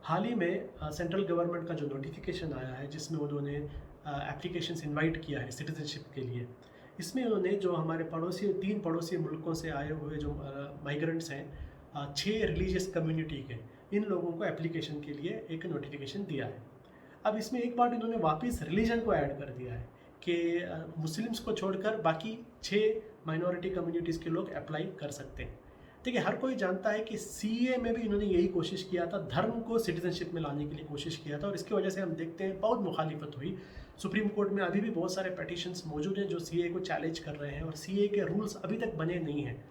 हाल ही में central government का जो नोटिफिकेशन आया है जिसमें उन्होंने एप्लीकेशंस इनवाइट किया है सिटीजनशिप के लिए। इसमें उन्होंने जो हमारे पड़ोसी 3 पड़ोसी मुल्कों से आए हुए जो माइग्रेंट्स हैं, 6 रिलीजियस कम्युनिटी के, इन लोगों को एप्लीकेशन के लिए एक नोटिफिकेशन दिया है। अब इसमें एक बार इन्होंने वापस रिलीजन को ऐड कर दिया है कि मुस्लिम्स को छोड़कर बाकी 6 माइनॉरिटी कम्युनिटीज़ के लोग अप्लाई कर सकते हैं। देखिए, हर कोई जानता है कि सीए में भी इन्होंने यही कोशिश किया था, धर्म को सिटीजनशिप में लाने के लिए कोशिश किया था, और इसकी वजह से हम देखते हैं बहुत मुखालिफत हुई। सुप्रीम कोर्ट में अभी भी बहुत सारे पेटिशंस मौजूद हैं जो सीए को चैलेंज कर रहे हैं, और सीए के रूल्स अभी तक बने नहीं हैं।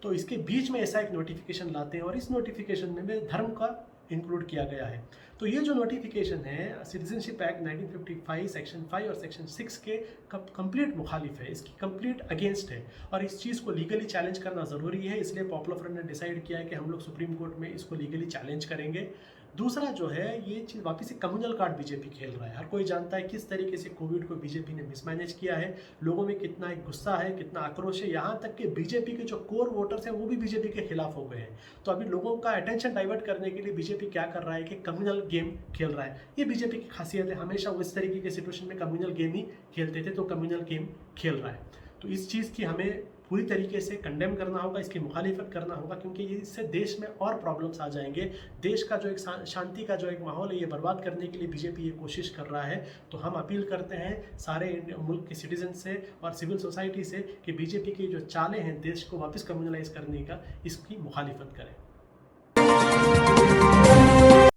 तो इसके बीच में ऐसा एक नोटिफिकेशन लाते हैं, और इस नोटिफिकेशन में भी धर्म का इंक्लूड किया गया है। तो ये जो नोटिफिकेशन है सिटीजनशिप एक्ट 1955 सेक्शन 5 और सेक्शन 6 के कंप्लीट मुखालिफ है, इसकी कंप्लीट अगेंस्ट है, और इस चीज़ को लीगली चैलेंज करना ज़रूरी है। इसलिए पॉपुलर फ्रंट ने डिसाइड किया है कि हम लोग सुप्रीम कोर्ट में इसको लीगली चैलेंज करेंगे। दूसरा जो है, ये चीज़ वापस से कम्युनल कार्ड बीजेपी खेल रहा है। हर कोई जानता है किस तरीके से कोविड को बीजेपी ने मिसमैनेज किया है, लोगों में कितना एक गुस्सा है, कितना आक्रोश है, यहाँ तक कि बीजेपी के जो कोर वोटर्स हैं वो भी बीजेपी के खिलाफ हो गए हैं। तो अभी लोगों का अटेंशन डाइवर्ट करने के लिए बीजेपी क्या कर रहा है कि कम्युनल गेम खेल रहा है। ये बीजेपी की खासियत है, हमेशा वो इस तरीके के सिचुएशन में कम्युनल गेम ही खेलते थे, तो कम्युनल गेम खेल रहा है। तो इस चीज़ की हमें पूरी तरीके से कंडेम करना होगा, इसकी मुखालिफत करना होगा, क्योंकि इससे देश में और प्रॉब्लम्स आ जाएंगे। देश का जो एक शांति का जो एक माहौल है, ये बर्बाद करने के लिए बीजेपी ये कोशिश कर रहा है। तो हम अपील करते हैं सारे मुल्क के सिटीजन से और सिविल सोसाइटी से कि बीजेपी की जो चालें हैं देश को वापस कम्युनलाइज करने का, इसकी मुखालिफत करें।